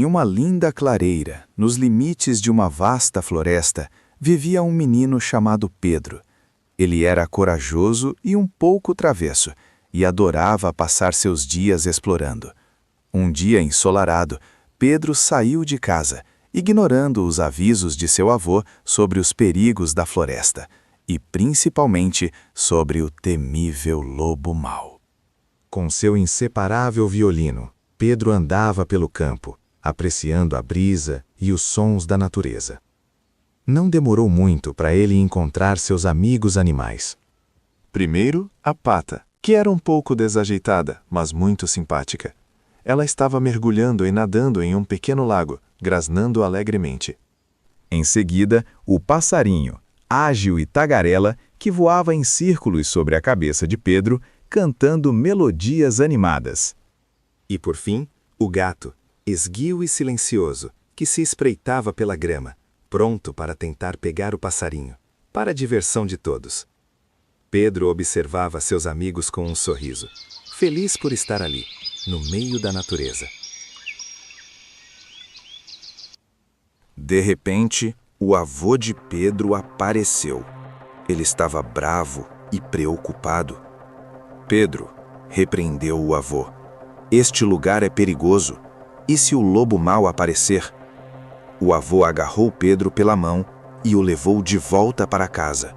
Em uma linda clareira, nos limites de uma vasta floresta, vivia um menino chamado Pedro. Ele era corajoso e um pouco travesso, e adorava passar seus dias explorando. Um dia ensolarado, Pedro saiu de casa, ignorando os avisos de seu avô sobre os perigos da floresta, e principalmente sobre o temível lobo mau. Com seu inseparável violino, Pedro andava pelo campo, apreciando a brisa e os sons da natureza. Não demorou muito para ele encontrar seus amigos animais. Primeiro, a Pata, que era um pouco desajeitada, mas muito simpática. Ela estava mergulhando e nadando em um pequeno lago, grasnando alegremente. Em seguida, o passarinho, ágil e tagarela, que voava em círculos sobre a cabeça de Pedro, cantando melodias animadas. E por fim, o gato, esguio e silencioso, que se espreitava pela grama, pronto para tentar pegar o passarinho, para a diversão de todos. Pedro observava seus amigos com um sorriso, feliz por estar ali, no meio da natureza. De repente, o avô de Pedro apareceu. Ele estava bravo e preocupado. Pedro repreendeu o avô. Este lugar é perigoso. E se o lobo mau aparecer? O avô agarrou Pedro pela mão e o levou de volta para casa,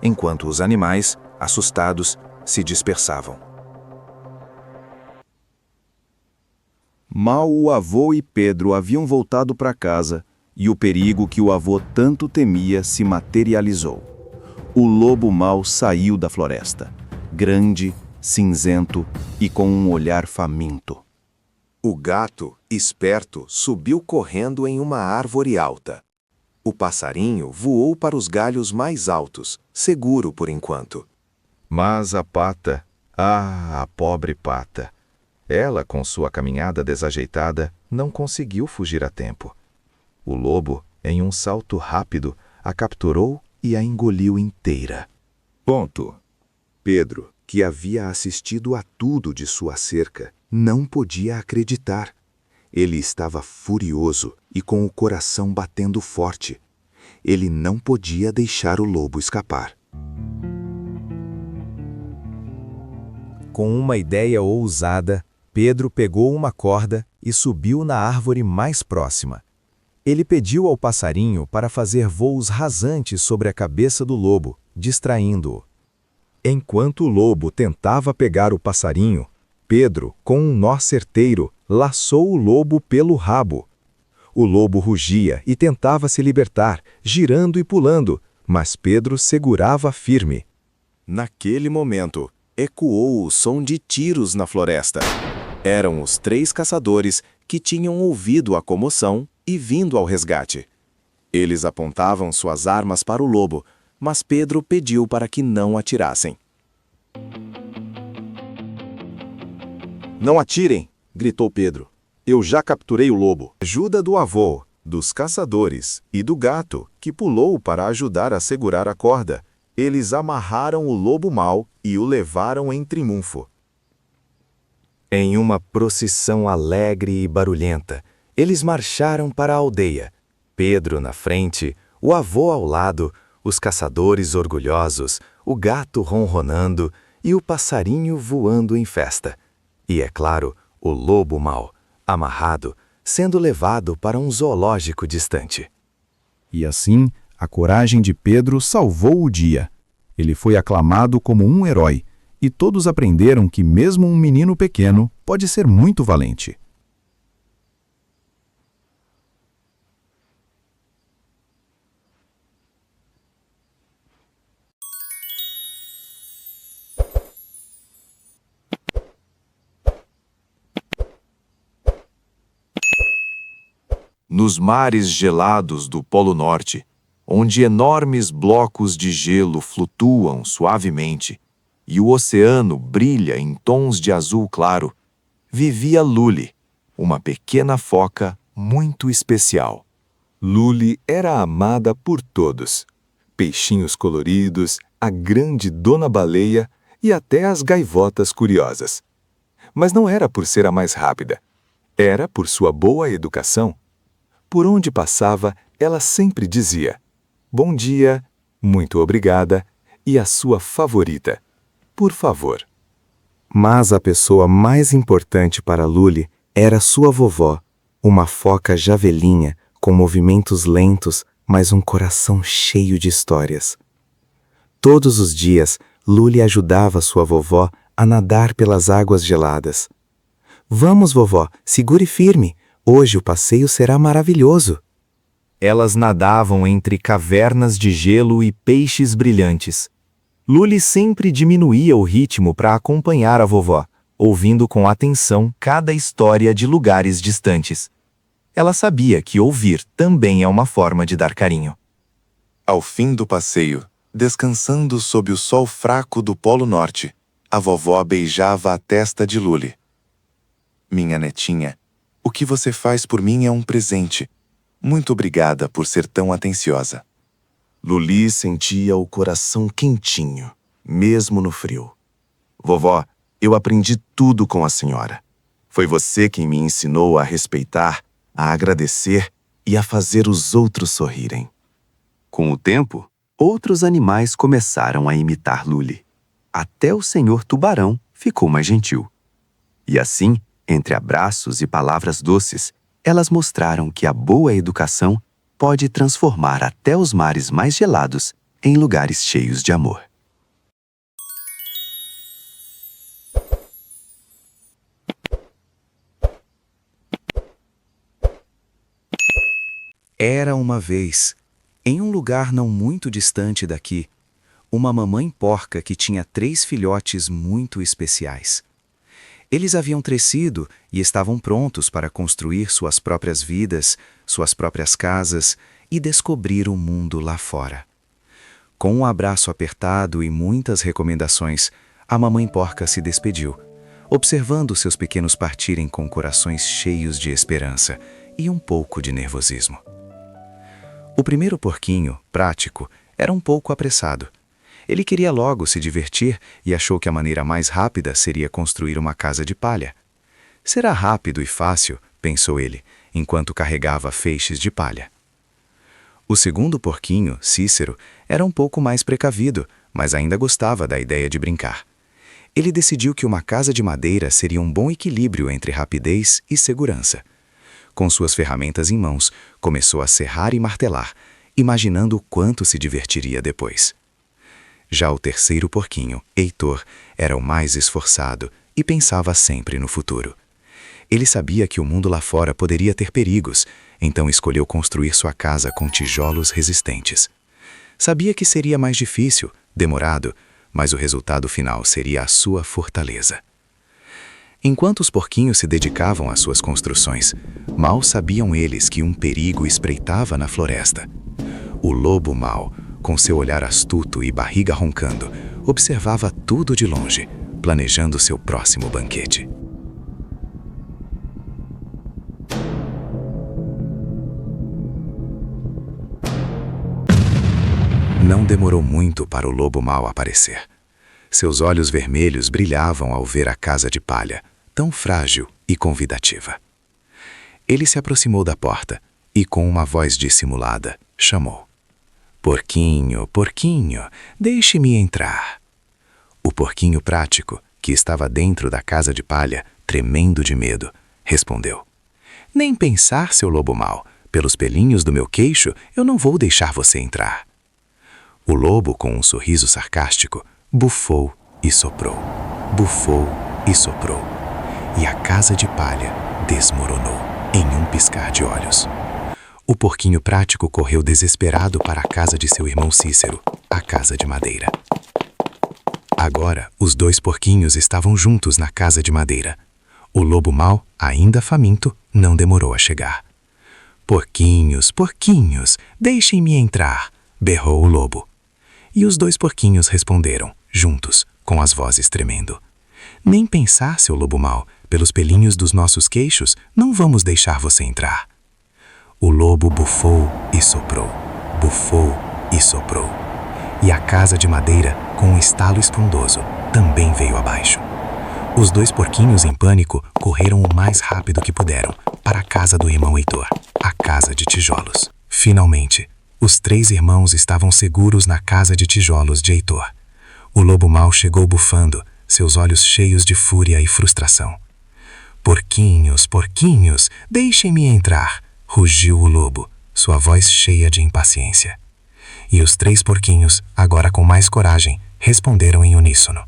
enquanto os animais, assustados, se dispersavam. Mal o avô e Pedro haviam voltado para casa, e o perigo que o avô tanto temia se materializou. O lobo mau saiu da floresta, grande, cinzento e com um olhar faminto. O gato, esperto, subiu correndo em uma árvore alta. O passarinho voou para os galhos mais altos, seguro por enquanto. Mas a Pata, a pobre Pata, ela, com sua caminhada desajeitada, não conseguiu fugir a tempo. O lobo, em um salto rápido, a capturou e a engoliu inteira. Pedro, que havia assistido a tudo de sua cerca, não podia acreditar. Ele estava furioso e com o coração batendo forte. Ele não podia deixar o lobo escapar. Com uma ideia ousada, Pedro pegou uma corda e subiu na árvore mais próxima. Ele pediu ao passarinho para fazer voos rasantes sobre a cabeça do lobo, distraindo-o. Enquanto o lobo tentava pegar o passarinho, Pedro, com um nó certeiro, laçou o lobo pelo rabo. O lobo rugia e tentava se libertar, girando e pulando, mas Pedro segurava firme. Naquele momento, ecoou o som de tiros na floresta. Eram os 3 caçadores que tinham ouvido a comoção e vindo ao resgate. Eles apontavam suas armas para o lobo, mas Pedro pediu para que não atirassem. Não atirem! Gritou Pedro. Eu já capturei o lobo. Ajuda do avô, dos caçadores e do gato, que pulou para ajudar a segurar a corda, eles amarraram o lobo mau e o levaram em triunfo. Em uma procissão alegre e barulhenta, eles marcharam para a aldeia. Pedro na frente, o avô ao lado, os caçadores orgulhosos, o gato ronronando e o passarinho voando em festa. E, é claro, o lobo mau, amarrado, sendo levado para um zoológico distante. E assim, a coragem de Pedro salvou o dia. Ele foi aclamado como um herói, e todos aprenderam que mesmo um menino pequeno pode ser muito valente. Nos mares gelados do Polo Norte, onde enormes blocos de gelo flutuam suavemente e o oceano brilha em tons de azul claro, vivia Luli, uma pequena foca muito especial. Luli era amada por todos. Peixinhos coloridos, a grande dona baleia e até as gaivotas curiosas. Mas não era por ser a mais rápida. Era por sua boa educação. Por onde passava, ela sempre dizia: "Bom dia, muito obrigada" e a sua favorita: "Por favor". Mas a pessoa mais importante para Luli era sua vovó, uma foca javelinha com movimentos lentos, mas um coração cheio de histórias. Todos os dias, Luli ajudava sua vovó a nadar pelas águas geladas. "Vamos, vovó, segure firme. Hoje o passeio será maravilhoso." Elas nadavam entre cavernas de gelo e peixes brilhantes. Luli sempre diminuía o ritmo para acompanhar a vovó, ouvindo com atenção cada história de lugares distantes. Ela sabia que ouvir também é uma forma de dar carinho. Ao fim do passeio, descansando sob o sol fraco do Polo Norte, a vovó beijava a testa de Luli. "Minha netinha, o que você faz por mim é um presente. Muito obrigada por ser tão atenciosa." Luli sentia o coração quentinho, mesmo no frio. "Vovó, eu aprendi tudo com a senhora. Foi você quem me ensinou a respeitar, a agradecer e a fazer os outros sorrirem." Com o tempo, outros animais começaram a imitar Luli. Até o senhor tubarão ficou mais gentil. E assim, entre abraços e palavras doces, elas mostraram que a boa educação pode transformar até os mares mais gelados em lugares cheios de amor. Era uma vez, em um lugar não muito distante daqui, uma mamãe porca que tinha 3 filhotes muito especiais. Eles haviam crescido e estavam prontos para construir suas próprias vidas, suas próprias casas e descobrir o mundo lá fora. Com um abraço apertado e muitas recomendações, a mamãe porca se despediu, observando seus pequenos partirem com corações cheios de esperança e um pouco de nervosismo. O primeiro porquinho, prático, era um pouco apressado. Ele queria logo se divertir e achou que a maneira mais rápida seria construir uma casa de palha. "Será rápido e fácil", pensou ele, enquanto carregava feixes de palha. O segundo porquinho, Cícero, era um pouco mais precavido, mas ainda gostava da ideia de brincar. Ele decidiu que uma casa de madeira seria um bom equilíbrio entre rapidez e segurança. Com suas ferramentas em mãos, começou a serrar e martelar, imaginando o quanto se divertiria depois. Já o terceiro porquinho, Heitor, era o mais esforçado e pensava sempre no futuro. Ele sabia que o mundo lá fora poderia ter perigos, então escolheu construir sua casa com tijolos resistentes. Sabia que seria mais difícil, demorado, mas o resultado final seria a sua fortaleza. Enquanto os porquinhos se dedicavam às suas construções, mal sabiam eles que um perigo espreitava na floresta. O lobo mau, com seu olhar astuto e barriga roncando, observava tudo de longe, planejando seu próximo banquete. Não demorou muito para o lobo mau aparecer. Seus olhos vermelhos brilhavam ao ver a casa de palha, tão frágil e convidativa. Ele se aproximou da porta e, com uma voz dissimulada, chamou: "Porquinho, porquinho, deixe-me entrar." O porquinho prático, que estava dentro da casa de palha, tremendo de medo, respondeu: "Nem pensar, seu lobo mau. Pelos pelinhos do meu queixo, eu não vou deixar você entrar." O lobo, com um sorriso sarcástico, bufou e soprou, bufou e soprou, e a casa de palha desmoronou em um piscar de olhos. O porquinho prático correu desesperado para a casa de seu irmão Cícero, a casa de madeira. Agora, os 2 porquinhos estavam juntos na casa de madeira. O lobo mau, ainda faminto, não demorou a chegar. "Porquinhos, porquinhos, deixem-me entrar", berrou o lobo. E os 2 porquinhos responderam, juntos, com as vozes tremendo: "Nem pensar, seu lobo mau, pelos pelinhos dos nossos queixos, não vamos deixar você entrar." O lobo bufou e soprou, bufou e soprou. E a casa de madeira, com um estalo estrondoso, também veio abaixo. Os 2 porquinhos, em pânico, correram o mais rápido que puderam para a casa do irmão Heitor, a casa de tijolos. Finalmente, os 3 irmãos estavam seguros na casa de tijolos de Heitor. O lobo mau chegou bufando, seus olhos cheios de fúria e frustração. Porquinhos, porquinhos, deixem-me entrar, rugiu o lobo, sua voz cheia de impaciência. E os 3 porquinhos, agora com mais coragem, responderam em uníssono.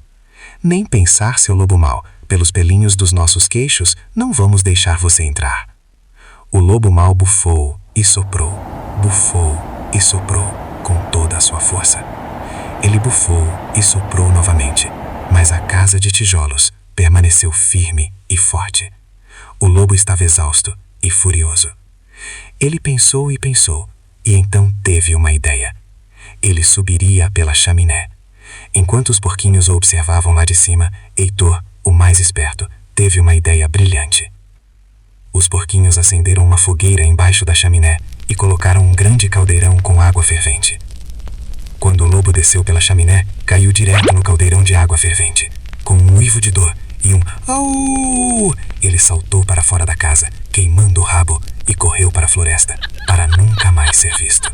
Nem pensar, seu lobo mau, pelos pelinhos dos nossos queixos, não vamos deixar você entrar. O lobo mau bufou e soprou com toda a sua força. Ele bufou e soprou novamente, mas a casa de tijolos permaneceu firme e forte. O lobo estava exausto e furioso. Ele pensou e pensou, e então teve uma ideia. Ele subiria pela chaminé. Enquanto os porquinhos o observavam lá de cima, Heitor, o mais esperto, teve uma ideia brilhante. Os porquinhos acenderam uma fogueira embaixo da chaminé e colocaram um grande caldeirão com água fervente. Quando o lobo desceu pela chaminé, caiu direto no caldeirão de água fervente. Com um uivo de dor e um au, ele saltou para fora da casa, queimando o rabo, e correu para a floresta, para nunca mais ser visto.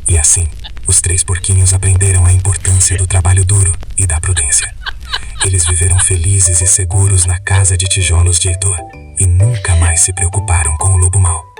E assim, os 3 porquinhos aprenderam a importância do trabalho duro e da prudência. Eles viveram felizes e seguros na casa de tijolos de Heitor e nunca mais se preocuparam com o lobo mau.